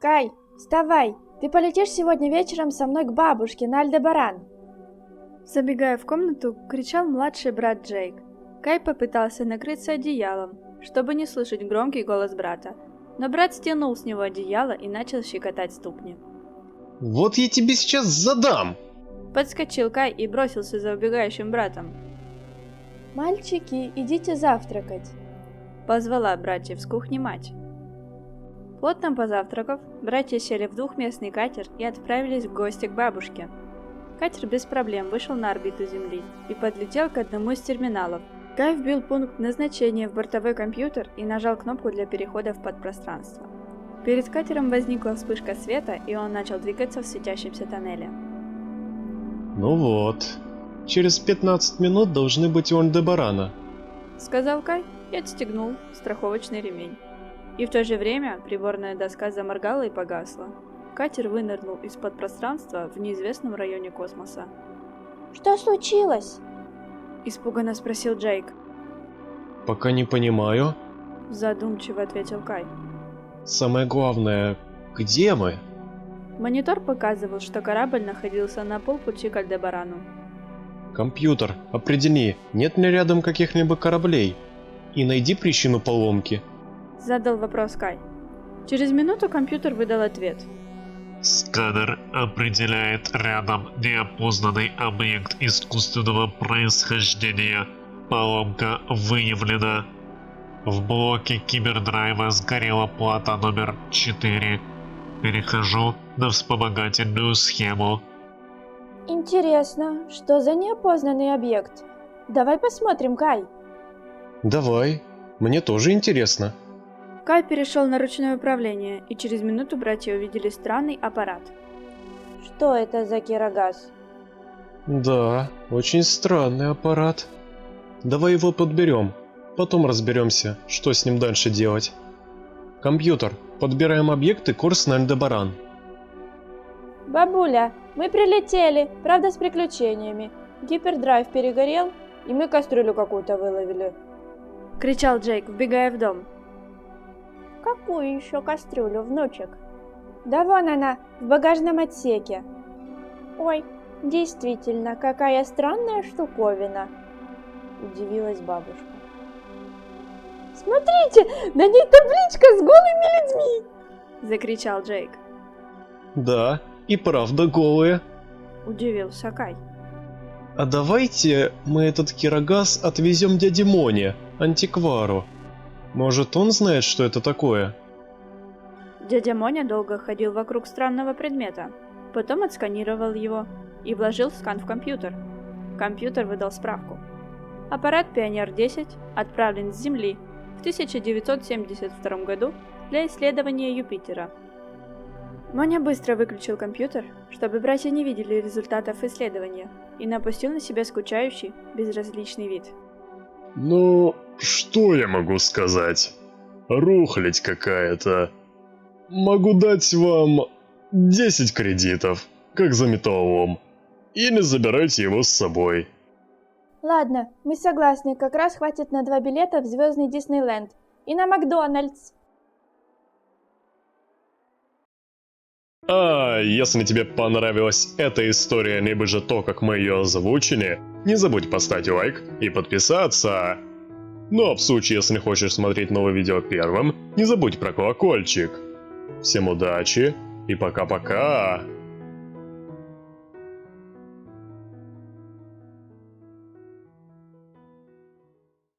Кай, вставай! Ты полетишь сегодня вечером со мной к бабушке на Альдебаран. Забегая в комнату, кричал младший брат Джейк. Кай попытался накрыться одеялом, чтобы не слышать громкий голос брата, но брат стянул с него одеяло и начал щекотать ступни. Вот я тебе сейчас задам! Подскочил Кай и бросился за убегающим братом. «Мальчики, идите завтракать!» Позвала братьев с кухни мать. Плотно позавтракав, братья сели в двухместный катер и отправились в гости к бабушке. Катер без проблем вышел на орбиту Земли и подлетел к одному из терминалов. Кай вбил пункт назначения в бортовой компьютер и нажал кнопку для перехода в подпространство. Перед катером возникла вспышка света, и он начал двигаться в светящемся тоннеле. Ну вот, через 15 минут должны быть у Альдебарана, Сказал Кай и отстегнул страховочный ремень. И в то же время приборная доска заморгала и погасла. Катер вынырнул из-под пространства в неизвестном районе космоса. «Что случилось?» – испуганно спросил Джейк. Пока не понимаю. Задумчиво ответил Кай. Самое главное, где мы? Монитор показывал, что корабль находился на полпути к Альдебарану. Компьютер, определи, нет ли рядом каких-либо кораблей. И найди причину поломки. Задал вопрос Кай. Через минуту компьютер выдал ответ. Сканер определяет рядом неопознанный объект искусственного происхождения. Поломка выявлена. В блоке кибердрайва сгорела плата номер 4. Перехожу на вспомогательную схему. Интересно, что за неопознанный объект? Давай посмотрим, Кай. Давай, мне тоже интересно. Кай перешел на ручное управление, и через минуту братья увидели странный аппарат. Что это за кирогаз? Да, очень странный аппарат. Давай его подберем, потом разберемся, что с ним дальше делать. Компьютер, подбираем объекты, курс на Альдебаран. Бабуля, мы прилетели, правда с приключениями. Гипердрайв перегорел, и мы кастрюлю какую-то выловили. Кричал Джейк, вбегая в дом. Какую еще кастрюлю, внучек? Да вон она, в багажном отсеке. Ой, действительно, какая странная штуковина. Удивилась бабушка. Смотрите, на ней табличка с голыми людьми! Закричал Джейк. Да, и правда голые. Удивился Кай. А давайте мы этот кирогаз отвезем дяде Моне, антиквару. Может, он знает, что это такое? Дядя Моня долго ходил вокруг странного предмета, потом отсканировал его и вложил скан в компьютер. Компьютер выдал справку. Аппарат Пионер-10 отправлен с Земли в 1972 году для исследования Юпитера. Моня быстро выключил компьютер, чтобы братья не видели результатов исследования, и напустил на себя скучающий, безразличный вид. Ну, что я могу сказать? Рухлядь какая-то. Могу дать вам 10 кредитов, как за металлолом. Или забирайте его с собой. Ладно, мы согласны, как раз хватит на 2 билета в Звездный Диснейленд и на Макдональдс. А если тебе понравилась эта история, либо же то, как мы ее озвучили, не забудь поставить лайк и подписаться. Ну а в случае, если хочешь смотреть новые видео первым, не забудь про колокольчик. Всем удачи и пока-пока!